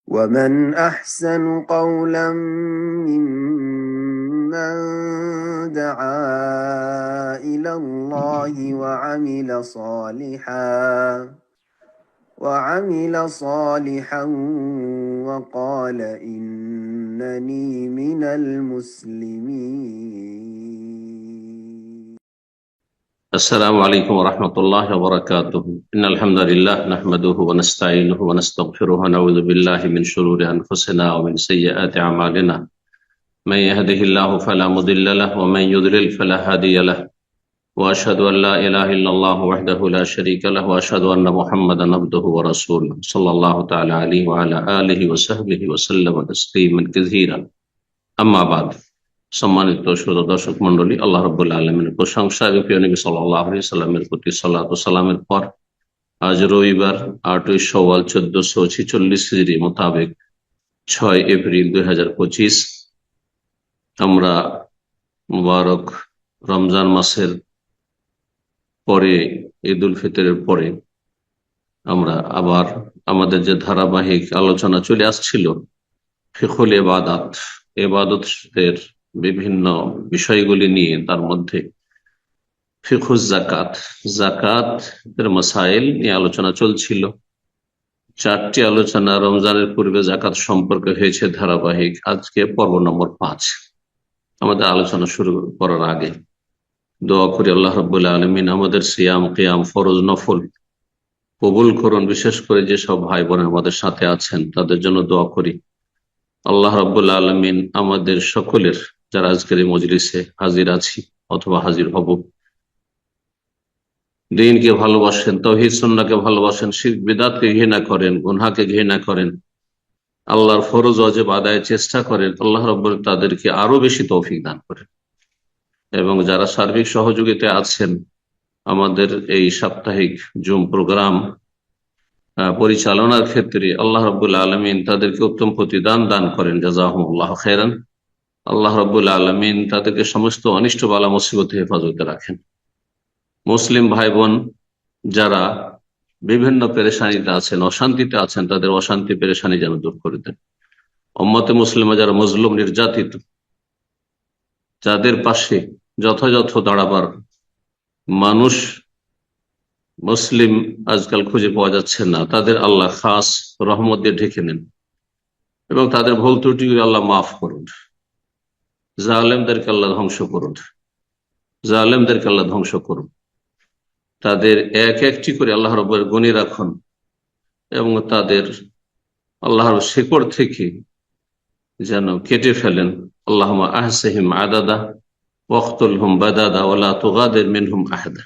ومن أحسن قولا ممن دعا إلى الله وعمل صالحا وقال إنني من المسلمين. السلام عليكم ورحمة الله وبركاته. إن الحمد لله نحمده ونستعينه ونستغفره ونعوذ بالله من شرور أنفسنا ومن سيئات أعمالنا. من يهده الله فلا مضل له ومن يضلل فلا هادي له. وأشهد أن لا إله إلا الله وحده لا شريك له وأشهد أن محمدا عبده ورسوله صلى الله تعالى عليه وعلى آله وصحبه وسلم تسليما كثيرا. أما بعد. সম্মানিত শ্রোতা দর্শক মন্ডলী, আল্লাহ রাব্বুল আলামিনের প্রশংসা এবং প্রিয় নবী সাল্লাল্লাহু আলাইহি সাল্লামের প্রতি সালাত ও সালামের পর আজ রবিবার 8ই শাওয়াল 1446 হিজরি মোতাবেক 6 এপ্রিল 2025 আমরা মুবারক রমজান মাসের পরে ঈদ উল ফিতরের পরে আমরা আবার আমাদের যে ধারাবাহিক আলোচনা চলে আসছিল ফিকহুল ইবাদতের বিভিন্ন বিষয়গুলি নিয়ে, তার মধ্যে ফিকহুজ জাকাতের মাসাইল নিয়ে আলোচনা চলছিল। 4টি আলোচনা রমজানের পূর্বে জাকাত সম্পর্কে হয়েছে ধারাবাহিক। আজকে পর্ব নম্বর 5। আমাদের আলোচনা শুরু করার আগে দোয়া করি আল্লাহ রাব্বুল আলামিন আমাদের সিয়াম, কিয়াম, ফরজ, নফল কবুল করুন। বিশেষ করে যেসব ভাই বোন আমাদের সাথে আছেন তাদের জন্য দোয়া করি আল্লাহ রাব্বুল আলামিন আমাদের সকলের, যারা আজকের এই মজলিসে হাজির আছি অথবা হাজির হব, দ্বীনকে ভালোবাসেন, তাওহীদ সুন্নাহকে ভালোবাসেন, শিরক বিদআতকে ঘৃণা করেন, গুনাহকে ঘৃণা করেন, আল্লাহর ফরজ ওয়াজিব আদায়ের চেষ্টা করেন, আল্লাহ রাব্বুল তাদেরকে আরো বেশি তৌফিক দান করেন। এবং যারা সার্বিক সহযোগিতায় আছেন আমাদের এই সাপ্তাহিক জুম প্রোগ্রাম পরিচালনার ক্ষেত্রে, আল্লাহ রাব্বুল আলামিন তাদেরকে উত্তম প্রতিদান দান করেন। জাযাহুমুল্লাহু খায়রান। আল্লাহ রাব্বুল আলামিন তাদেরকে সমস্ত অনিষ্ট বালা মুসিবতে হেফাজতে রাখেন। মুসলিম ভাই বোন যারা বিভিন্ন পেরেশানিতে আছেন, অশান্তিতে আছেন, তাদের অশান্তি পেরেশানি যেন দূর করে দেন। উম্মতে মুসলিমা যারা মজলুম, নির্যাতিত, যাদের পাশে যথাযথ দাঁড়াবার মানুষ মুসলিম আজকাল খুঁজে পাওয়া যাচ্ছে না, তাদের আল্লাহ খাস রহমত দিয়ে ঢেকে নেন এবং তাদের ভুল ত্রুটি আল্লাহ মাফ করুন। জালেমদেরকে আল্লাহ ধ্বংস করুন। তাদের এক একটি করে আল্লাহ রাব্বুল গনি রাখুন এবং তাদের আল্লাহর শেকড় থেকে যেন কেটে ফেলেন। আল্লাহুম্মা আহসিহিম আদাদা ওয়াকতুলহুম বাদাদা ওয়ালা তুগাদির মিনহুম আহাদা।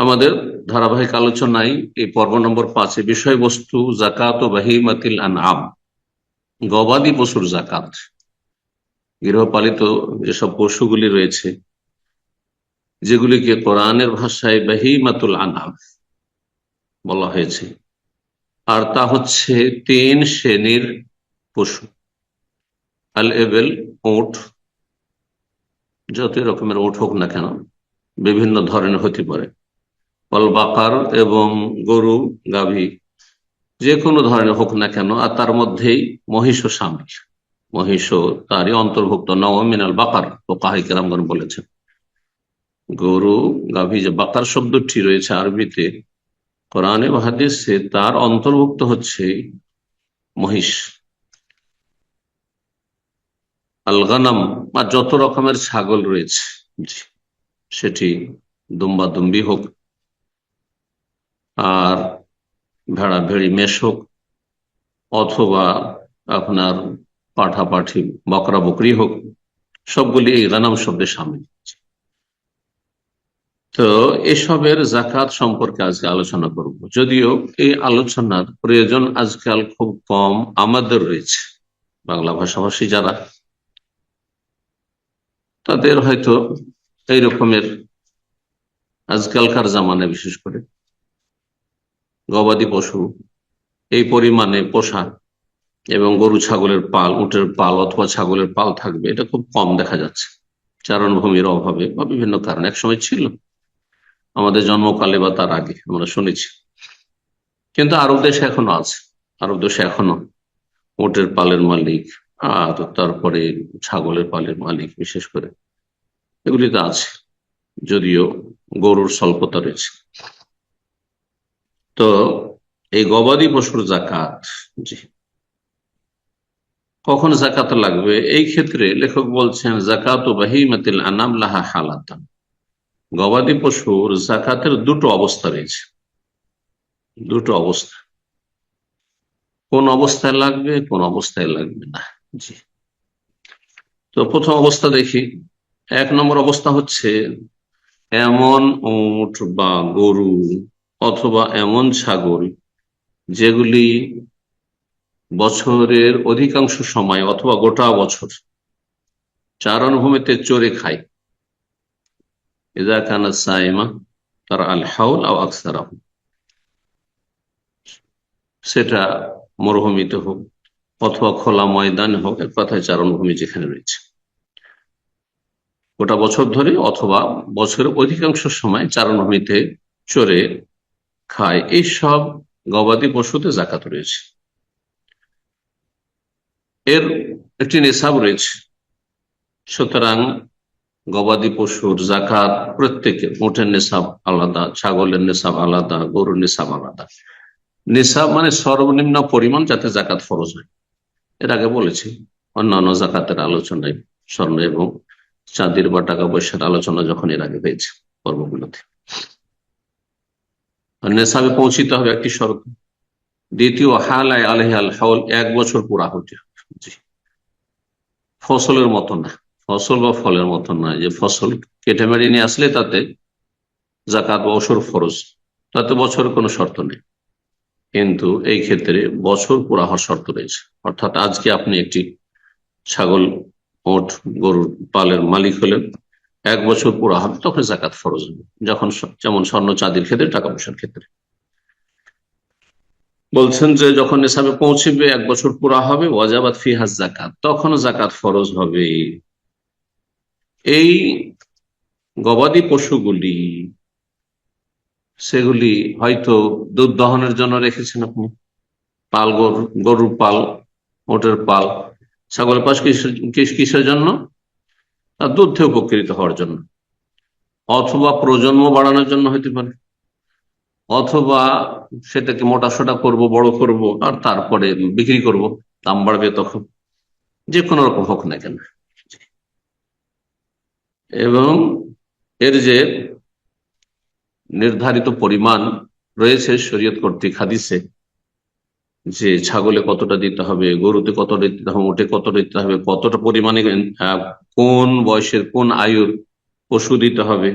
আমাদের ধারাবাহিক আলোচনায় এই পর্ব নম্বর 5 বিষয়বস্তু যাকাত ও বাহিমাতিল আনআম, গবাদি পশুর যাকাত। গৃহপালিত যেসব পশুগুলি রয়েছে, যেগুলিকে কোরআনের ভাষায় বাহিমাতুল আনআম বলা হয়েছে, আর তা হচ্ছে 3 শ্রেণীর পশু। আল এবেল, উট, যত রকমের উট হোক না কেন, বিভিন্ন ধরনের হতে পারে। অল বাকার, এবং গরু, গাভী, যে কোনো ধরনের হোক না কেন। আর তার মধ্যেই মহিষ ও শামিল। মহিষ তারই অন্তর্ভুক্ত। নওমিনাল বাকার ফুকাহায়ে কেরামগণ বলেছেন। গরু, গাভী, যে বাকার শব্দটি রয়েছে আরবিতে, কোরআনে ও হাদিসে তার অন্তর্ভুক্ত হচ্ছে মহিষ। আল গানাম, আর যত রকমের ছাগল রয়েছে, সেটি দুম্বা দুম্বি হোক, আর ভেড়া ভেড়ি মেষ হোক, অথবা আপনার পাঠা পাঠি বকরা বকরি হোক, সবগুলি এই গানাম শব্দে সামিল। তো এসবের জাকাত সম্পর্কে আজকে আলোচনা করব, যদিও এই আলোচনার প্রয়োজন আজকাল খুব কম আমাদের রয়েছে। বাংলা ভাষাভাষী যারা, তাদের হয়তো এই রকমের আজকালকার জামানায় বিশেষ করে গবাদি পশু এই পরিমাণে পোষা এবং গরু ছাগলের পাল, উটের পাল অথবা ছাগলের পাল থাকবে, এটা খুব কম দেখা যাচ্ছে। চারণভূমির অভাবে বা বিভিন্ন কারণে। একসময় ছিল, আমাদের জন্মকালে বা তার আগে আমরা শুনেছি, কিন্তু আরব দেশে এখনো আছে। আরব দেশে এখনো উটের পালের মালিক, আর তারপরে ছাগলের পালের মালিক, বিশেষ করে এগুলিতে আছে, যদিও গরুর স্বল্পতা রয়েছে। তো এই গবাদি পশুর জাকাত, জি, কখন জাকাত লাগবে? এই ক্ষেত্রে লেখক বলছেন জাকাত বাহিমাতিল আনাম লাহা হালাতান, গবাদি পশুর জাকাতের দুটো অবস্থা রয়েছে, দুটো অবস্থা। কোন অবস্থায় লাগবে, কোন অবস্থায় লাগবে না। জি, তো প্রথম অবস্থা দেখি। 1 নম্বর অবস্থা হচ্ছে এমন উট বা গরু অথবা এমন ছাগল যেগুলি বছরের অধিকাংশ সময় অথবা গোটা বছর চারণভূমিতে চরে খায়। ইযা কানাত সাইমা তার আল হাউল আও আকসারাহু, সেটা মরুভূমিতে হোক অথবা খোলা ময়দানে হোক, এক কথায় চারণভূমি যেখানে রয়েছে গোটা বছর ধরে অথবা বছরের অধিকাংশ সময় চারণভূমিতে চরে খায়, এই সব গবাদি পশুতে জাকাত রয়েছে। এর একটি নেশাব রয়েছে। সুতরাং গবাদি পশুর জাকাত প্রত্যেকের, উটের নেশাব আলাদা, ছাগলের নেশাব আলাদা, গরুর নেশাব আলাদা। নেশাব মানে সর্বনিম্ন পরিমাণ যাতে জাকাত ফরজ হয়। এর আগে বলেছি অন্যান্য জাকাতের আলোচনায়, স্বর্ণ এবং চাঁদির বা টাকা পয়সার আলোচনা যখন এর আগে হয়েছে পর্বগুলোতে। নেশাবে পৌঁছিতে হবে একটি শর্ত। দ্বিতীয় হালায় আলহি আল হাউল, 1 বছর পুরা হতে হবে। জি, ফসলের মতো না, ফসল বা ফলের মতো না যে ফসল কেটে মেরে নিয়ে আসলে তাতে জাকাত বা ওসর ফরজ, তাতে বছরের কোনো শর্ত নেই। কিন্তু এই ক্ষেত্রে বছর পুরা হওয়ার শর্ত রয়েছে। অর্থাৎ আজকে আপনি একটি ছাগল, ওট, গরুর পালের মালিক হলেন, 1 বছর পুরা হবে তখন জাকাত ফরজ হবে, যখন যেমন স্বর্ণ চাঁদির ক্ষেত্রে, টাকা পয়সার ক্ষেত্রে। বলছেন যে যখন নেশাবে পৌঁছবে, 1 বছর পুরা হবে, ওয়াজাবাত ফিহা জাকাত, তখন জাকাত ফরজ হবে। এই গবাদি পশুগুলি, সেগুলি হয়তো দুধ দহনের জন্য রেখেছেন আপনি, পাল, গরুর পাল, ওটের পাল, ছাগলের পাশ কিসের জন্য? তার দুধ থেকে উপকৃত হওয়ার জন্য, অথবা প্রজন্ম বাড়ানোর জন্য হতে পারে, অথবা সেটাকে মোটাসোটা করব, বড় করব, আর তারপরে বিক্রি করব, দাম বাড়বে তখন, যে কোনো রকম হোক না কেন। এবং এর যে নির্ধারিত পরিমাণ রয়েছে শরীয়ত কর্তৃক হাদিসে, যে ছাগলে কতটা দিতে হবে, গরুতে কতটা দিতে হবে, উঠে কতটা দিতে হবে, কতটা পরিমাণে, কোন বয়সের কোন আয়ুর পশু দিতে হবে,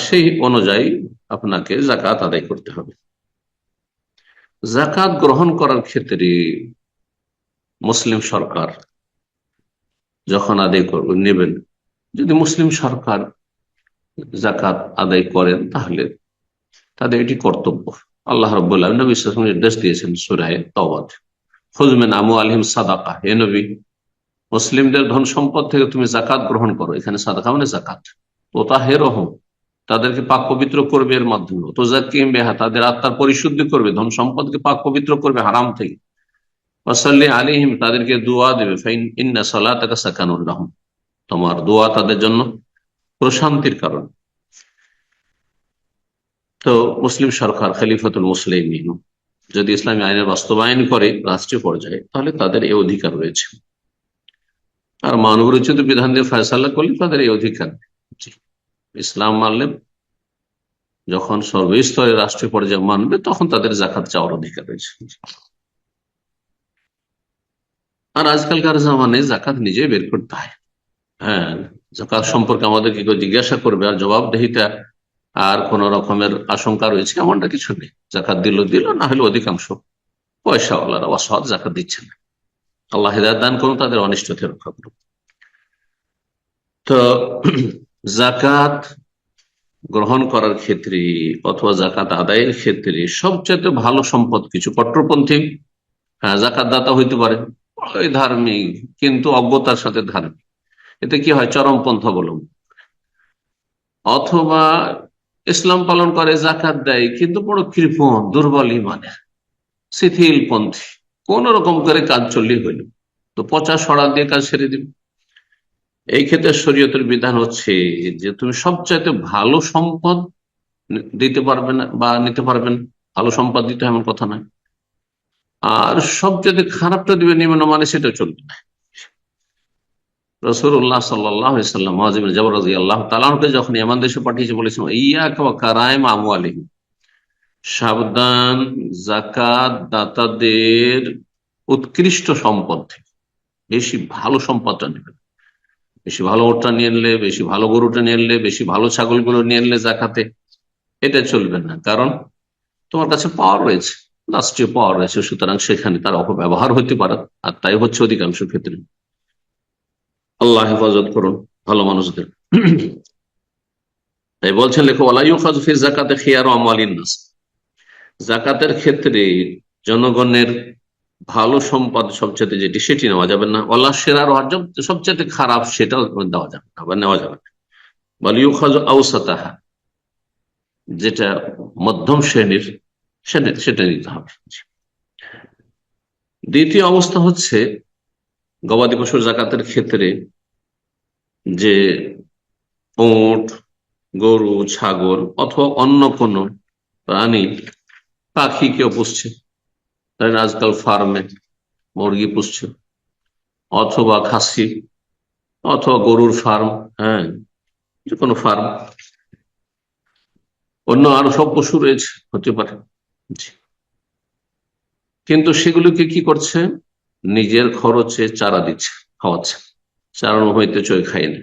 সেই অনুযায়ী আপনাকে জাকাত আদায় করতে হবে। জাকাত গ্রহণ করার ক্ষেত্রে মুসলিম সরকার যখন আদায় নেবেন, যদি মুসলিম সরকার জাকাত আদায় করেন তাহলে তাদের এটি কর্তব্য। আল্লাহ রাব্বুল আলামিন নবী সাল্লাল্লাহু আলাইহি ওয়াসাল্লাম নির্দেশ দিয়েছেন সূরা তাওবাতে, খুয মিন আমওয়ালিহিম সাদাকা, হে নবী মুসলিমদের ধন সম্পদ থেকে তুমি জাকাত গ্রহণ করো। এখানে সাদাকা মানে জাকাত। তুতাহহিরুহুম, তাদেরকে পাক পবিত্র করবে এর মাধ্যমে, তুযাক্কিহিম বিহা, তাদের আত্মার পরিশুদ্ধি করবে, ধন সম্পদকে পাক পবিত্র করবে হারাম থেকে, ওয়াসাল্লি আলাইহিম, তাদেরকে দোয়া দেবে, ইন্না সালাতাকা সাকানুল লাহুম, তোমার দোয়া তাদের জন্য প্রশান্তির কারণ। তো মুসলিম সরকার, খলিফাতুল মুসলিমিন, যদি ইসলামী আইনের বাস্তবায়ন করে রাষ্ট্রীয় পর্যায়ে, তাহলে তাদের এই অধিকার রয়েছে। আর মানবরচিত বিধান দিয়ে ফয়সালা করলে তাদের এই অধিকার। ইসলাম মানলে যখন সর্বস্তরে রাষ্ট্রীয় পর্যায়ে মানবে, তখন তাদের জাকাত চাওয়ার অধিকার রয়েছে। আর আজকালকার জামানে জাকাত নিজে বের করতে হয়। হ্যাঁ, জাকাত সম্পর্কে আমাদেরকে কেউ জিজ্ঞাসা করবে আর জবাবদিহিতা আর কোন রকমের আশঙ্কা রয়েছে এমনটা কিছু নেই। জাকাত দিল, না হলে অধিকাংশ পয়সাওয়ালারা অসৎ জাকাত দিচ্ছে না। আল্লাহ হিদায়াত দান করুন, তাদের অনিষ্ট থেকে রক্ষা করুন। তো জাকাত গ্রহণ করার ক্ষেত্রে অথবা জাকাত আদায়ের ক্ষেত্রে সবচেয়ে ভালো সম্পদ কিছু, কট্টরপন্থী জাকাত দাতা হইতে পারে, ওই ধার্মিক কিন্তু অজ্ঞতার সাথে ধার্মিক, এতে কি হয়, চরমপন্থা অবলম্বন। অথবা ইসলাম পালন করে, জাকাত দেয়, কিন্তু বড় কৃপণ, দুর্বল ইমানের, শিথিল পন্থী, কোন রকম করে কাজ চললেই হইল, তো পচা সরা দিয়ে কাজ সেরে দিবে। এই ক্ষেত্রে শরীয়তের বিধান হচ্ছে যে তুমি সবচাইতে ভালো সম্পদ দিতে পারবে না বা নিতে পারবেন, ভালো সম্পদ দিতে এমন কথা নয়, আর সবচেয়ে খারাপটা দিবে নিম্নমানে, সেটা চলবে না। রাসূলুল্লাহ সাল্লাল্লাহু আলাইহি ওয়াসাল্লাম মুআয ইবনে জাবাল রাদিয়াল্লাহু তাআলা আনহুকে যখন ইয়ামান দেশে পাঠিয়েছে বলেছেন, ইয়াকা ওয়া কারাইম আমওয়ালিহিম, সাবধান যাকাত দাতাদের উৎকৃষ্ট সম্পদ থেকে, বেশি ভালো সম্পদটা নেবেন। বেশি ভালো ওটটা নিয়ে নিলে, বেশি ভালো গরুটা নিয়ে নিলে, বেশি ভালো ছাগলগুলো নিয়ে নিলে জাকাতে, এটা চলবে না। কারণ তোমার কাছে পাওয়ার রয়েছে, রাষ্ট্রীয় পাওয়ার রয়েছে, সুতরাং সেখানে তার অপব্যবহার হতে পারে, আর তাই হচ্ছে অধিকাংশ ক্ষেত্রে। আল্লাহ হেফাজত করুন ভালো মানুষদের। তাই বলছেন লেখক, ওয়ালা ইউখাযু ফি যাকাতি খিয়ারু আমওয়ালিন নাস, যাকাতের ক্ষেত্রে জনগণের ভালো সম্পদ সবচেয়ে যেটি, সেটি নেওয়া যাবে না। ওয়ালা শিরারু, সবচেয়ে খারাপ সেটাও দেওয়া যাবে না বা নেওয়া যাবে না। ওয়াল ইউখাযু আওসাতাহা, যেটা মধ্যম শ্রেণীর, সেটা নিতে হবে। দ্বিতীয় অবস্থা হচ্ছে গবাদি পশুর জাকাতের ক্ষেত্রে যে উট, গরু, ছাগল অথবা অন্য কোনো প্রাণী, পাখি কেউ পুষছে, তাই না, আজকাল ফার্মে মুরগি পুষছে, অথবা খাসি, অথবা গরুর ফার্ম, হ্যাঁ, যে কোনো ফার্ম, অন্য আরো সব পশু রয়েছে, হতে পারে। জি। কিন্তু সেগুলোকে কি করছে, নিজের খরচে চারা দিচ্ছে, খাওয়াচ্ছে, চারানো হইতে চয় খায়নি,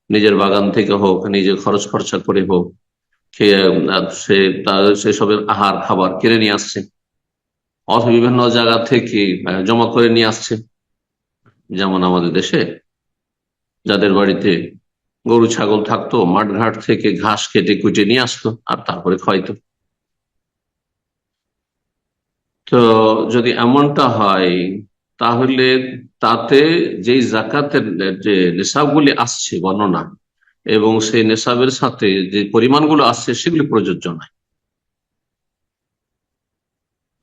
নিজের বাগান থেকে হোক, নিজের খরচ খরচা করে হোক, খেয়ে সে তার সেসবের আহার খাবার কিনে নিয়ে আসছে, অথবা বিভিন্ন জায়গা থেকে জমা করে নিয়ে আসছে। যেমন আমাদের দেশে যাদের বাড়িতে গরু ছাগল থাকতো, মাঠঘাট থেকে ঘাস কেটে কুটে নিয়ে আসতো আর তারপরে খাইতো। তো যদি এমনটা হয়, তাহলে তাতে যেই জাকাতের যে নেশাবগুলি আসছে বর্ণনা, এবং সেই নেশাবের সাথে যে পরিমাণগুলো আসছে সেগুলি প্রযোজ্য নয়।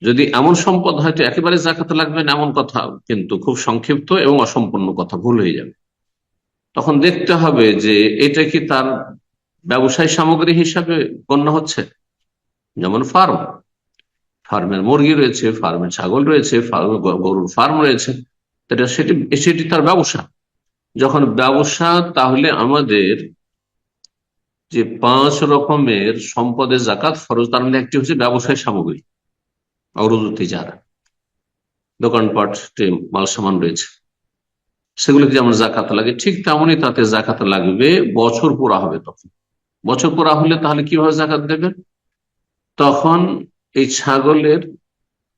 যদি এমন সম্পদ হয়তো একেবারে জাকাতে লাগবে না এমন কথা, কিন্তু খুব সংক্ষিপ্ত এবং অসম্পূর্ণ কথা, ভুল হয়ে যাবে, তখন দেখতে হবে যে এটা কি তার ব্যবসায় সামগ্রী হিসাবে গণ্য হচ্ছে। যেমন ফার্মের মুরগি রয়েছে, ফার্মের ছাগল রয়েছে, গরুর ফার্ম রয়েছে, সেটি সেটি তার ব্যবসা। যখন ব্যবসা, তাহলে আমাদের যে 5 রকমের সম্পদের জাকাত ফরজ, তার মধ্যে একটি হচ্ছে ব্যবসায় সামগ্রী, অরুজুতি, যারা দোকানপাট মাল সামান রয়েছে, সেগুলোকে যেমন জাকাত লাগে, ঠিক তেমনই তাতে জাকাত লাগবে বছর পুরা হবে। তখন বছর পুরা হলে তাহলে কিভাবে জাকাত দেবে? তখন এই ছাগলের,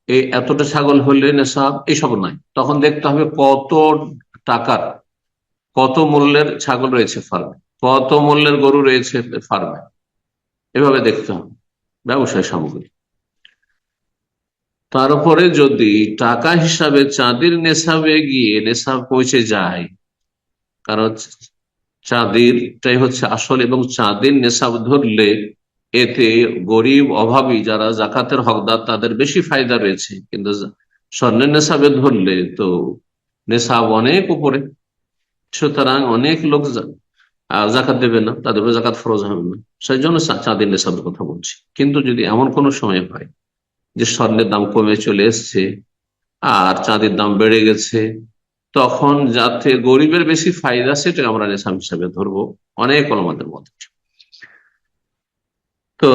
এই এতটা ছাগল হলে নেশাব, এইসব নয়, তখন দেখতে হবে কত টাকার, কত মূল্যের ছাগল রয়েছে ফার্মে, কত মূল্যের গরু রয়েছে ফার্মে, এভাবে দেখতে হবে ব্যবসায় সামগ্রী। তার উপরে যদি টাকা হিসাবে চাঁদির নেশাবে গিয়ে নেশাব পৌঁছে যায়, কারণ চাঁদিরটাই হচ্ছে আসল, এবং চাঁদির নেশাব ধরলে এতে গরিব অভাবী যারা জাকাতের হকদার তাদের বেশি ফায়দা রয়েছে, কিন্তু স্বর্ণের নেশাবে ধরলে তো নেশাব অনেক উপরে, সুতরাং অনেক লোক জাকাত দেবে না, তাদের উপরে জাকাত ফরজ হবে না। সেই জন্য চাঁদির নেশাবের কথা বলছি। কিন্তু যদি এমন কোনো সময় হয় যে স্বর্ণের দাম কমে চলে এসছে আর চাঁদির দাম বেড়ে গেছে, তখন যাতে গরিবের বেশি ফায়দা, সেটা আমরা নেশাব হিসাবে ধরবো অনেক ওলামাদের মধ্যে। তো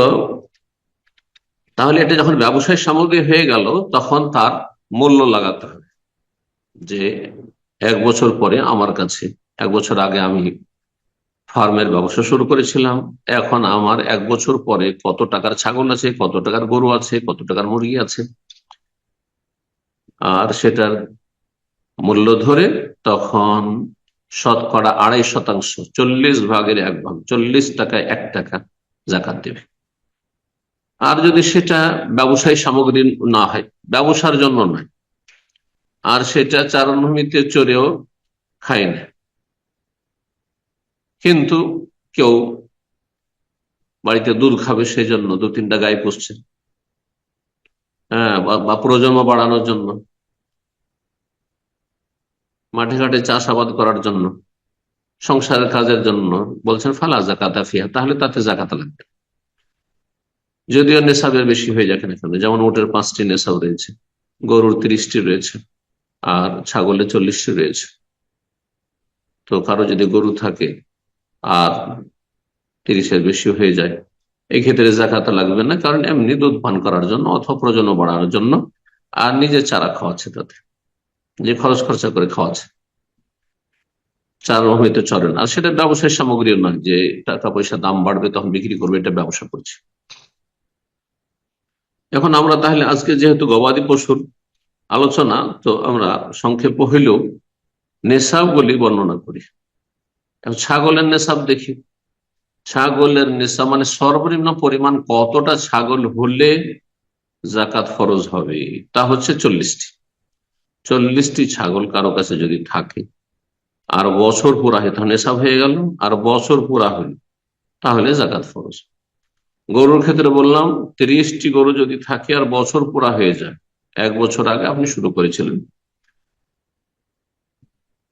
তাহলে এটা যখন ব্যবসায় সামগ্রী হয়ে গেল, তখন তার মূল্য লাগাতে হবে, যে 1 বছর পরে আমার কাছে, 1 বছর আগে আমি ফার্মের ব্যবসা শুরু করেছিলাম, এখন আমার 1 বছর পরে কত টাকার ছাগল আছে, কত টাকার গরু আছে, কত টাকার মুরগি আছে, আর সেটার মূল্য ধরে তখন শতকরা 2.5%, 40 ভাগের 1 ভাগ, 40 টাকায় 1 টাকা জাকাত দেবে। আর যদি সেটা ব্যবসায়ী সামগ্রী না হয়, ব্যবসার জন্য নয়, আর সেটা চারণভূমিতে চড়েও খায় না, কিন্তু কেউ বাড়িতে দুধ খাবে সেই জন্য 2-3টা গাই পুষছে, বা প্রজন্ম বাড়ানোর জন্য, মাঠে ঘাটে চাষাবাদ করার জন্য, সংসারের কাজের জন্য, বলছেন ফালা জাকাতা ফিহা, তাহলে তাতে জাকাত লাগবে। যদিও নেশাবের বেশি হয়ে যায়, কেন, যেমন উটের 5টি নেশাব রয়েছে, গরুর 30টি রয়েছে, আর ছাগলের 40টি রয়েছে। তো কারো যদি গরু থাকে আর 30-এর বেশি হয়ে যায়, এই ক্ষেত্রে জাকাত লাগবে না, কারণ এমনি দুধ পান করার জন্য অথবা প্রজনন বাড়ানোর জন্য, আর নিজের চারা খাওয়াচ্ছে, তাতে যে খরচ খরচা করে খাওয়াচ্ছে, চার হইতে চলেন। আর সেটা ব্যবসায়িক সামগ্রীও নয় যে টাকা পয়সা দাম বাড়বে তখন বিক্রি করবে, এটা ব্যবসা করছে। এখন আমরা তাহলে আজকে যেহেতু গবাদি পশুর আলোচনা, তো আমরা সংক্ষেপ হইলেও নেশাব বলি বর্ণনা করি। এখন ছাগলের নেশাব দেখি। ছাগলের নেশাব মানে সর্বনিম্ন পরিমাণ কতটা ছাগল হলে জাকাত ফরজ হবে, তা হচ্ছে 40টি। 40টি ছাগল কারো কাছে যদি থাকে আর বছর পুরা হয়, তখন নেশাব হয়ে গেল। আর বছর পুরা হইল তাহলে জাকাত ফরজ। গরুর ক্ষেত্রে বললাম 30টি গরু যদি থাকে আর বছর পুরা হয়ে যায়, 1 বছর আগে আপনি শুরু করেছিলেন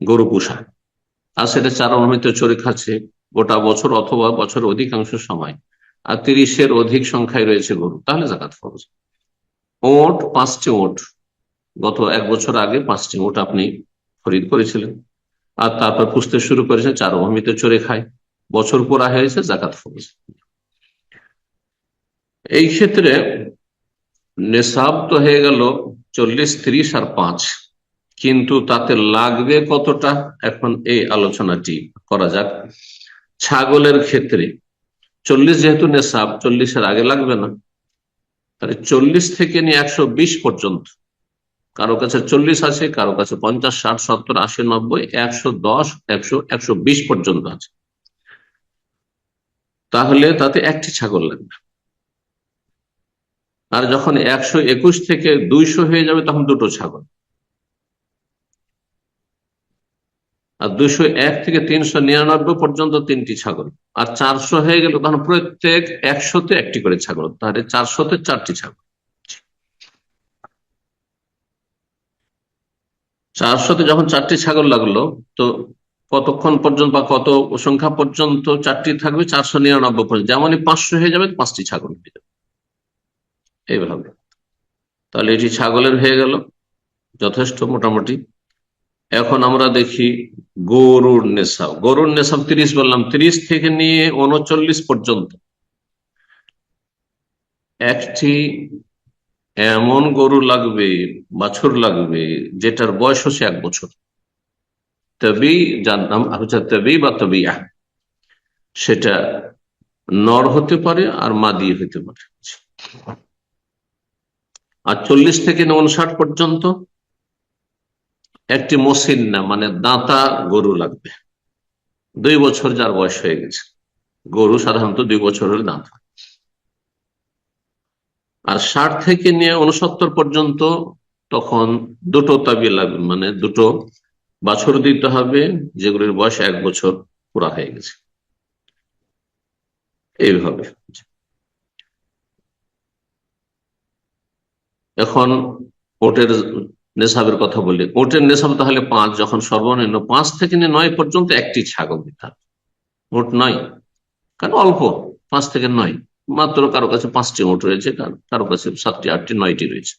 গরু পোষা, আর সেটা চারণমিত চড়ে খাচ্ছে গোটা বছর অথবা বছরের অধিকাংশ সময়, আর 30-এর অধিক সংখ্যায় রয়েছে গরু, তাহলে জাকাত ফরজ। ওট 5টি ওট, গত 1 বছর আগে 5টি ওট আপনি খরিদ করেছিলেন, আর তারপর পুষতে শুরু করেছেন, চারণমিত চড়ে খায়, বছর পুরা হয়েছে, জাকাত ফরজ। এই ক্ষেত্রে নেশাব তো হয়ে গেল 40, 30 আর 5, কিন্তু তাতে লাগবে কতটা, এখন এই আলোচনাটি করা যাক। ছাগলের ক্ষেত্রে 40 যেহেতু নেশাব, 40-এর আগে লাগবে না, তাহলে 40 থেকে নিয়ে 120 পর্যন্ত, কারো কাছে 40 আছে, কারো কাছে 50, 60, 70, 80, 90, 110, 100, 120 পর্যন্ত আছে, তাহলে তাতে একটি ছাগল লাগবে। আর যখন 121 থেকে 200 হয়ে যাবে তখন দুটো ছাগল, আর 201 থেকে 399 পর্যন্ত 3টি ছাগল, আর 400 হয়ে গেল তখন প্রত্যেক 100-তে একটি করে ছাগল, তাহলে 400-তে 4টি ছাগল। 400-তে যখন 4টি ছাগল লাগলো, তো কতক্ষণ পর্যন্ত বা কত সংখ্যা পর্যন্ত 4টি থাকবে, 499 পর্যন্ত, যেমনই 500 হয়ে যাবে 5টি ছাগল হয়ে যাবে, এইভাবে। তাহলে এটি ছাগলের হয়ে গেল যথেষ্ট মোটামুটি। এখন আমরা দেখি গরুর নেশাব। গরুর নেশাব 30 বললাম, 30 থেকে নিয়ে 39 পর্যন্ত একটি এমন গরু লাগবে, বাছুর লাগবে, যেটার বয়স হচ্ছে 1 বছর। তবে যার নাম হচ্ছে তবে বা তবিয়া, সেটা নর হতে পারে আর মাদি হতে পারে। আর 40 থেকে 59 পর্যন্ত একটি মসিন্না মানে দাঁতা গরু লাগবে, 2 বছর যার বয়স হয়ে গেছে। গরু সাধারণত 2 বছর হলে দাঁত হয়। আর 60 থেকে নিয়ে 69 পর্যন্ত তখন দুটো তাবি লাগবে, মানে দুটো বাছর দিতে হবে, যেগুলির বয়স 1 বছর পুরা হয়ে গেছে, এইভাবে। এখন ওটের নেশাবের কথা বলি। ওটের নেশাব তাহলে 5, যখন সর্বনিম্ন 5 থেকে নিয়ে 9 পর্যন্ত একটি ছাগল দিতে হবে। ওট 9, কারণ অল্প, 5 থেকে 9, মাত্র কারো কাছে 5টি ওট রয়েছে, কারো কাছে 7টি, 8টি, 9টি রয়েছে।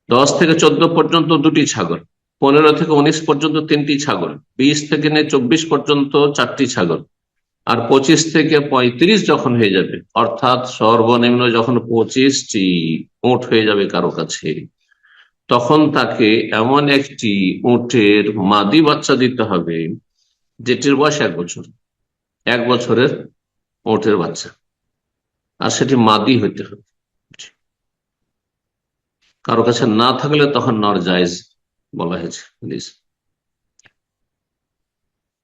10 থেকে 14 পর্যন্ত 2টি ছাগল, 15 থেকে 19 পর্যন্ত 3টি ছাগল, 20 থেকে নিয়ে 24 পর্যন্ত 4টি ছাগল, আর 25 থেকে 35 যখন হয়ে যাবে, অর্থাৎ সর্বনিম্ন যখন 25টি উট হয়ে যাবে কারো কাছে, তখন তাকে এমন একটি উটের মাদি বাচ্চা দিতে হবে যেটির বয়স 1 বছর, 1 বছরের উটের বাচ্চা, আর সেটি মাদি হইতে হবে। কারো কাছে না থাকলে তখন নর জায়েজ বলা হয়েছে।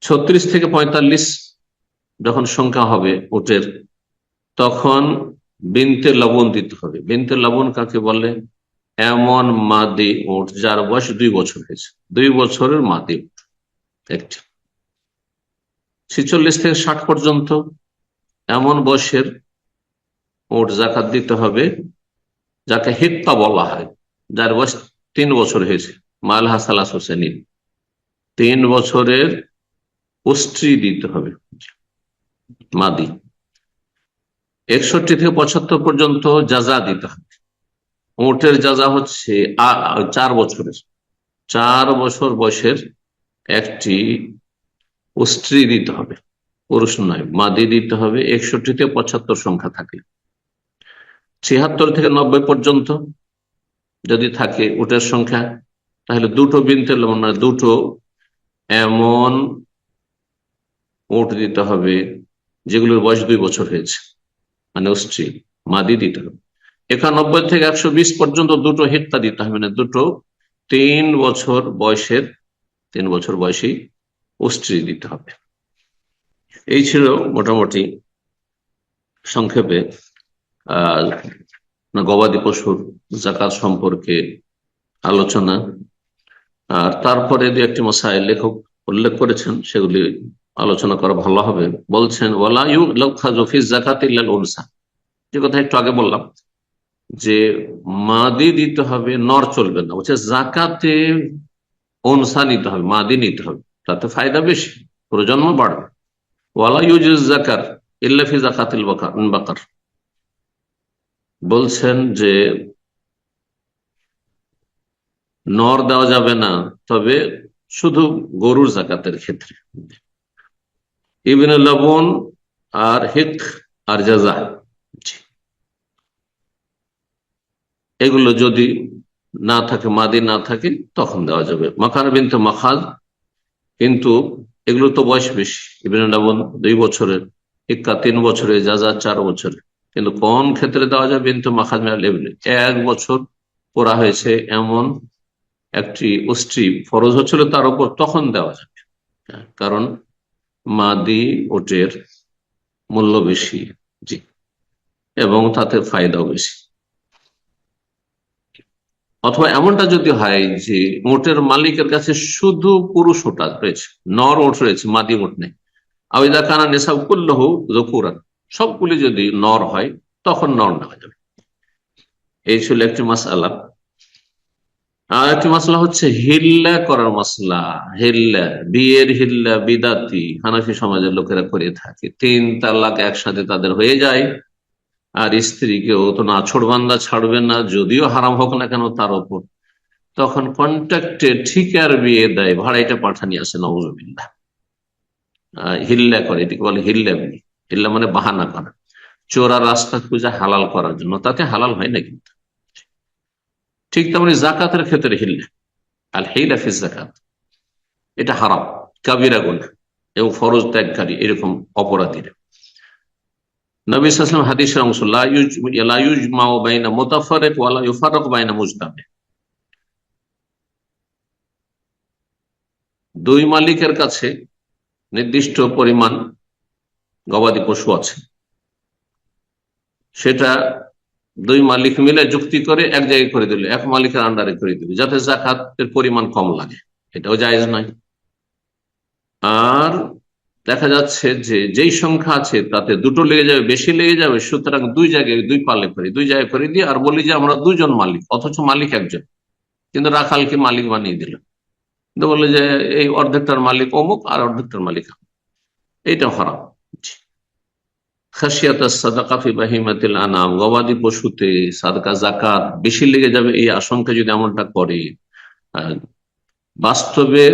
36 থেকে 45 যখন সংখ্যা হবে উটের, তখন বিনতে লবণ দিতে হবে। বিনতে লবণ কাকে বলে? এমন মাদি উট যার বয়স 2 বছর হয়েছে, 2 বছরের মাদি উট একটি। 46 থেকে 60 পর্যন্ত এমন বয়সের উট জাকাত দিতে হবে যাকে হিক্কা বলা হয়, যার বয়স 3 বছর হয়েছে, মাল হাসালাস হোসেনিন, 3 বছরের উষ্ট্রি দিতে হবে মাদি। 61 থেকে 75 পর্যন্ত যাজা দিতে হবে। উটের যাজা হচ্ছে 4 বছরের, 4 বছর বয়সের একটি উষ্ট্রি দিতে হবে, পুরুষ নয়, মাদি দিতে হবে। 61 থেকে 75 সংখ্যা থাকলে, 76 থেকে 90 পর্যন্ত যদি থাকে উটের সংখ্যা, তাহলে 2টো বিনতে লবণ, মানে 2টো এমন উট দিতে হবে যেগুলোর বয়স 2 বছর হয়েছে, মানে স্ত্রী মাদি দিতে হবে। 91 থেকে 120 পর্যন্ত 2টো হিক্কা দিতে হবে, মানে 2টো 3 বছর বয়সের, 3 বছর বয়সী স্ত্রী দিতে হবে। এই ছিল মোটামুটি সংক্ষেপে গবাদি পশুর যাকাত সম্পর্কে আলোচনা। আর তারপরে 2-1টি মাসাইল লেখক উল্লেখ করেছেন, সেগুলি আলোচনা করা ভালো হবে। বলছেন ওয়ালা ইউখাযু ফি যাকাতি ইল্লাল উনসা, যে কথা একটু আগে বললাম যে মাদি দিতে হবে, নর চলবে না। বলছে যাকাতে উনসা নিতে হবে, মাদি নিতে হবে, তাতে ফায়দা বেশি, প্রজন্ম বাড়বে। ওয়ালা ইউজুজ যাকার ইল্লা ফি যাকাতিল বাকার, বলছেন যে নর দেওয়া যাবে না, তবে শুধু গরুর যাকাতের ক্ষেত্রে। ইবনে লবণ আর হিক আর জাজা, এগুলো যদি না থাকে, মাদি না থাকে, তখন দেওয়া যাবে। মাকার বিনতে মাখাজ, কিন্তু এগুলো তো বয়স বেশি। ইবনে লবণ 2 বছরের, হিক্কা 3 বছরের, জাজা 4 বছরের। কিন্তু কোন ক্ষেত্রে দেওয়া যাবে? বিনতে মাখাজ মিনাল ইবলি, 1 বছর পড়া হয়েছে এমন একটি স্ত্রী ফরজ হচ্ছিল তার উপর, তখন দেওয়া যাবে। কারণ মাদি ওটের মূল্য বেশি, জি, এবং তাতে ফায়দাও বেশি। অথবা এমনটা যদি হয় যে ওটের মালিকের কাছে শুধু পুরুষ ওটা রয়েছে, নর ওট রয়েছে, মাদি ওট নেই। আবিদা কানা নেশাব কুল্লাহু যকুরান, সবগুলি যদি নর হয় তখন নর নেওয়া যাবে। এই ছিল একটি মাসআলা। আর একটি মাসলা হচ্ছে হিল্লা করার মাসলা। হিল্লা, বিয়ের হিল্লা বিদাতি হানাফি সমাজের লোকেরা করে থাকে। 3 তালাক একসাথে তাদের হয়ে যায়, আর স্ত্রীকেও তো নাছোড়বান্দা ছাড়বে না, যদিও হারাম হোক না কেন তার উপর, তখন কন্ট্রাক্টে ঠিকার বিয়ে দেয়, ভাড়াইটা পাঠানি আসে, নওয়াজুবিল্লাহ। হিল্লা করে, এটিকে বলে হিল্লা বিয়ে। হিল্লা মানে বাহানা করা, চোরা রাস্তা খুঁজে হালাল করার জন্য, তাতে হালাল হয় না। কিন্তু ঠিক তেমনি জাকাতের ক্ষেত্রে হিল্লা, আল হিলা ফি যাকাত, এটা হারাম, কাবিরা গুনাহ, এবং ফরজ ত্যাগকারী এরকম অপরাধীরা। নবী সাল্লাল্লাহু আলাইহি ওয়াসাল্লাম হাদিসের অংশ, লা ইউজমাউ বাইনা মুতাফারিক ওয়া লা ইউফারাকু বাইনা মুজতামি। 2 মালিকের কাছে নির্দিষ্ট পরিমাণ গবাদি পশু আছে, সেটা 2 মালিক মিলে যুক্তি করে এক জায়গায় করে দিল, এক মালিকের আন্ডারে করে দিল, যাতে যাকাতের পরিমাণ কম লাগে, এটাও জায়েজ নয়। আর দেখা যাচ্ছে যে যেই সংখ্যা আছে তাতে 2টো লেগে যাবে, বেশি লেগে যাবে, সুতরাং 2 জায়গায় 2 পালে করে, 2 জায়গায় করে দিয়ে আর বলি যে আমরা 2 জন মালিক, অথচ মালিক একজন, কিন্তু রাখালকে মালিক বানিয়ে দিল। কিন্তু বললে যে এই অর্ধেকটার মালিক অমুক আর অর্ধেকটার মালিক, এইটা হারাম। খাসিয়াত সাদাকা ফি বাহিমাতিল আনাম, গবাদি পশুতে সাদকা যাকাত বেশি লেগে যাবে, এই আশঙ্কা যদি এমনটা করে। বাস্তবে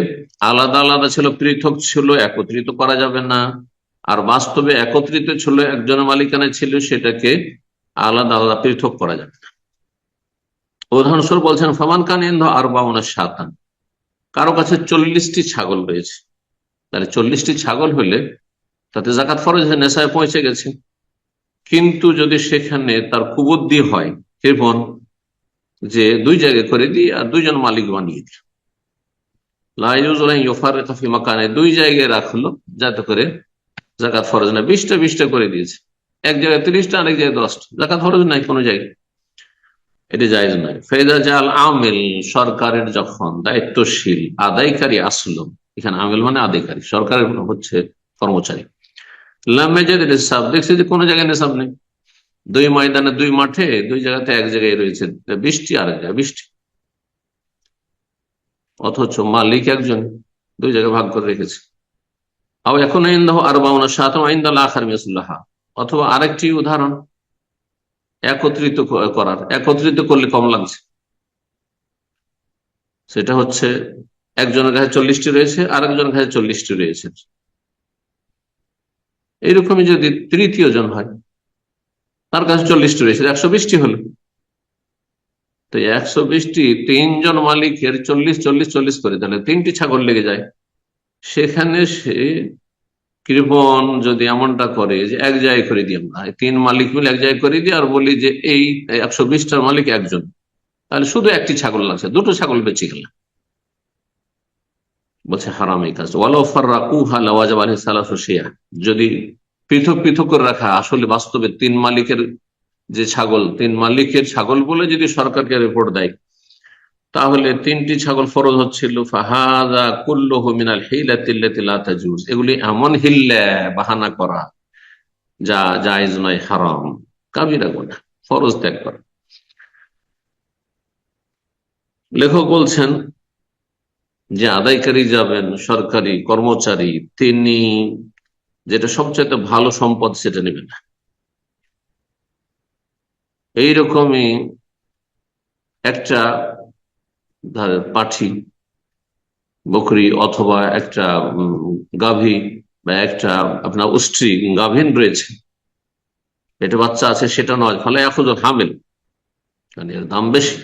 আলাদা আলাদা ছিল, পৃথক ছিল, একত্রিত করা যাবে না। আর বাস্তবে একত্রিত ছিল, একজনের মালিকানা ছিল, সেটাকে আলাদা আলাদা পৃথক করা যাবে না। উদাহরণস্বরূপ বলছেন ফামান কান ইনদাহু 40 শাতান, কারো কাছে 40টি ছাগল রয়েছে, তাহলে 40টি ছাগল হলে তাতে যাকাত ফরজ হয়ে নেশায় পৌঁছে গেছে। কিন্তু যদি সেখানে তার কুবুদ্ধি হয়, কৃপণ, যে 2 জায়গায় করে দিই আর 2 জন মালিক বানিয়ে দিই, 2 জায়গায় রাখলো যাতে করে যাকাত ফরজ না, 20টা করে দিয়েছে, এক জায়গায় 30টা, আরেক জায়গায় 10টা, যাকাত ফরজ নাই কোনো জায়গায়, এটি জায়েজ নয়। ফেদা জাল আমিল, সরকারের যখন দায়িত্বশীল আদায়কারী আসলো, এখানে আমিল মানে আদায়কারী, সরকারের হচ্ছে কর্মচারী, লামেজের নিসাব, দেখছে যে কোনো জায়গায় নিসাব নেই, দুই ময়দানে, দুই মাঠে, দুই জায়গাতে এক জায়গায় রয়েছে বৃষ্টি, আর এক জায়গায় বৃষ্টি, অথচ মালিক একজন, দুই জায়গায় ভাগ করে রেখেছে। এখন আর বাউনা সাত আখার মিসলাহ, অথবা আরেকটি উদাহরণ একত্রিত করার, একত্রিত করলে কম লাগছে। সেটা হচ্ছে একজনের কাছে 40টি রয়েছে, আরেকজনের কাছে 40টি রয়েছে। এইরকমই যদি তৃতীয় জন হয়, তার কাছে 40টি রয়েছে, 120টি হলো। তো 120টি, তিনজন মালিকের 40-40-40 করে, তাহলে 3টি ছাগল লেগে যায়। সেখানে সে কৃপণ যদি এমনটা করে যে এক জায়গায় করে দিই, আমরা 3 মালিক মিলে এক জায়গায় করে দিই, আর বলি যে এই 120টার মালিক একজন, তাহলে শুধু একটি ছাগল লাগছে, 2টো ছাগল বেঁচে গেল। বলছে হারাম এই কাজ। যদি পৃথক পৃথক করে রাখা, আসলে বাস্তবে 3 মালিকের যে ছাগল, 3 মালিকের ছাগল বলে যদি সরকারকে রিপোর্ট দেয়, তাহলে 3টি ছাগল ফরজ হচ্ছিল। ফাহাদা কুল্লুহু মিনাল হিলাতিল্লাতি লা তাজুজ, এগুলি এমন হিল্লা, বাহানা করা যা জায়েজ নয়, হারাম, কাবিরা গুনাহ, ফরজ ত্যাগ করা। লেখক বলছেন যে আদায়কারী যাবেন সরকারি কর্মচারী, তিনি যেটা সবচেয়ে ভালো সম্পদ সেটা নেবেন না। এইরকমই একটা পাঠি, বকরি, অথবা একটা গাভী, বা একটা আপনার উষ্ট্রি গাভীন রয়েছে, এটা বাচ্চা আছে, সেটা নয়, ফলে এখন হামেল, মানে এর দাম বেশি।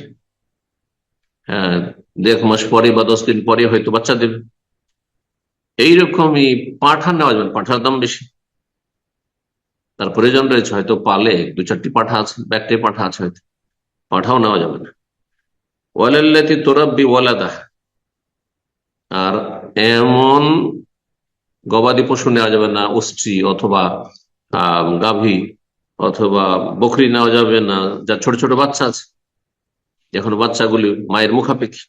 হ্যাঁ, 1 মাস পরে বা 10 দিন পরে হয়তো বাচ্চা দেবে। এইরকমই পাঠা নেওয়া যাবে, পাঠার দাম বেশি, তার প্রয়োজন রয়েছে, হয়তো পালে 2-4টি পাঠা আছে, বা একটাই পাঠা আছে, হয়তো পাঠাও নেওয়া যাবে না। ওয়ালাল্লাতি তুরাব্বি ওয়ালাদাহ, আর এমন গবাদি পশু নেওয়া যাবে না, উষ্ট্রি অথবা গাভী অথবা বকরি নেওয়া যাবে না, যার ছোট ছোট বাচ্চা আছে, এখন বাচ্চাগুলি মায়ের মুখাপেক্ষী।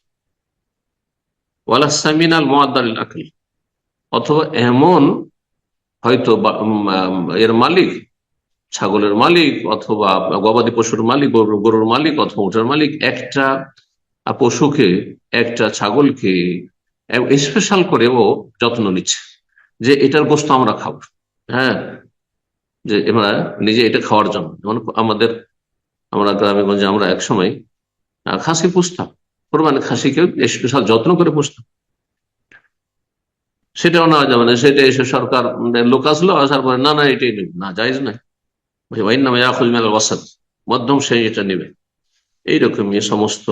ওয়ালা সামিনাল মুআদ্দালিল আকল, অথবা এমন হয়তো এর মালিক, ছাগলের মালিক অথবা গবাদি পশুর মালিক, গরুর মালিক অথবা উটের মালিক, একটা পশুকে, একটা ছাগলকে স্পেশাল করে ও যত্ন নিচ্ছে, যে এটার গোস্ত আমরা খাবো। হ্যাঁ, যে আমরা নিজে এটা খাওয়ার জন্য, যেমন আমরা গ্রামে গঞ্জে আমরা এক সময় খাসি পুষতাম, কোরবানি খাসিকে স্পেশাল যত্ন করে পুষতাম। সেটাও নেওয়া যাবে না, সেটা এসে সরকার লোক আসলো, আসার পরে না না এটাই নেবে না, জায়েজ নয়, ওয়াইন নামে ওয়াসাত, মধ্যম সে এটা নেবে। এইরকমই সমস্ত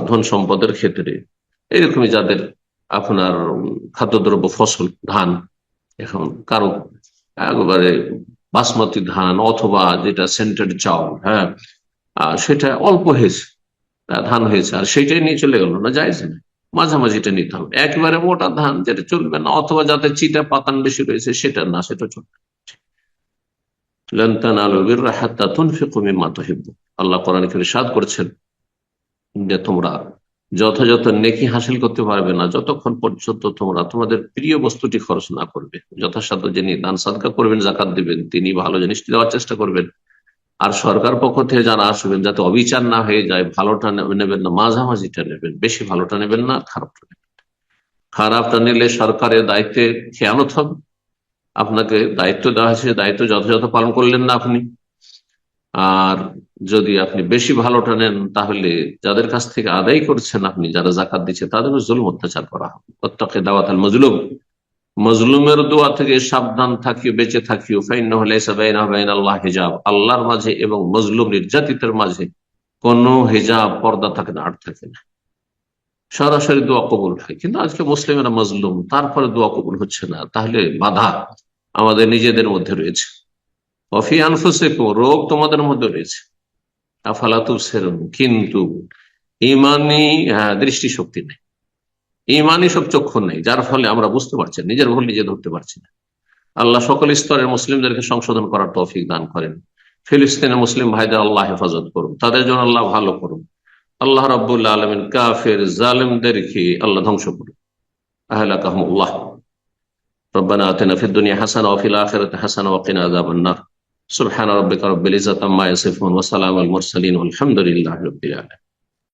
ধন সম্পদের ক্ষেত্রে, এইরকমই যাদের আপনার খাদ্যদ্রব্য ফসল ধান, এখন কারো একবারে বাসমতি ধান অথবা যেটা সেন্টেড চাউল, হ্যাঁ, সেটা অল্প হয়েছে, ধান হয়েছে, আর সেটাই নিয়ে চলে গেল না, জায়েজ না, মাঝামাঝিটা নিতে হবে। একেবারে মোটা ধান যেটা চলবে না, অথবা যাতে চিটা পাতান বেশি রয়েছে সেটা না, সেটা চলবে। আল্লাহ কোরআনে ইরশাদ করছেন যে তোমরা যথাযথ নেকি হাসিল করতে পারবে না যতক্ষণ পর্যন্ত তোমরা তোমাদের প্রিয় বস্তুটি খরচ না করবে। যথাসাধ্য যিনি দান সাদকা করবেন, জাকাত দিবেন, তিনি ভালো জিনিসটি দেওয়ার চেষ্টা করবেন। আর সরকার পক্ষ থেকে যারা আসবেন, যাতে অবিচার না হয়ে যায়, ভালোটা নেবেন না, মাঝামাঝিটা নেবেন, বেশি ভালোটা নেবেন না, খারাপটা নেবেন। খারাপটা নিলে সরকারের দায়িত্বে খেয়ানত হবে, আপনাকে দায়িত্ব দেওয়া হয়েছে, দায়িত্ব যথাযথ পালন করলেন না আপনি। আর যদি আপনি বেশি ভালোটা নেন, তাহলে যাদের কাছ থেকে আদায় করছেন আপনি, যারা জাকাত দিচ্ছে, তাদের জুলুম অত্যাচার করা হবে। ওয়াত্তাকি দাওয়াতাল মজলুম, মজলুমের দোয়া থেকে সাবধান থাকিও, বেঁচে থাকিও। ফাইন্নাহু লাইসা বাইনাহু ওয়া বাইনাল্লাহি হিজাব, আল্লাহর মাঝে এবং মজলুম নির্যাতিতের মাঝে কোনো হিজাব, পর্দা থাকে না, আড় থাকে না, সরাসরি দোয়া কবুল হয়। কিন্তু আজকে মুসলিমেরা মজলুম, তারপরে দোয়া কবুল হচ্ছে না, তাহলে বাধা আমাদের নিজেদের মধ্যে রয়েছে। ওয়াফি আনফুসিকুম, রোগ তোমাদের মধ্যে রয়েছে। আফালা তুবসিরুন, কিন্তু ইমানি দৃষ্টিশক্তি নেই, ইমানি সব চক্ষু নেই, যার ফলে আমরা বুঝতে পারছি, নিজের ভুল নিজে ধরতে পারছি না। আল্লাহ সকল স্তরের মুসলিমদেরকে সংশোধন করার তৌফিক দান করেন। ফিলিস্তিনের মুসলিম ভাইদের আল্লাহ হেফাজত করুন, তাদের জন্য আল্লাহ ভালো করুন। আল্লাহ রাব্বুল আলামিন কাফের জালেমদেরকে আল্লাহ ধ্বংস করুন। আহলাকাহুমুল্লাহ। রব্বানা আতিনা ফিদ দুনিয়া হাসানাহ ওয়া ফিল আখিরাতি হাসানাহ ওয়া কিনা আযাবান নার। সুবহান রাব্বিকা রাব্বিল ইজ্জাতি আম্মা ইয়াসিফুন ওয়া সালামুল মুরসালিন ওয়ালহামদুলিল্লাহি রাব্বিল আলামিন।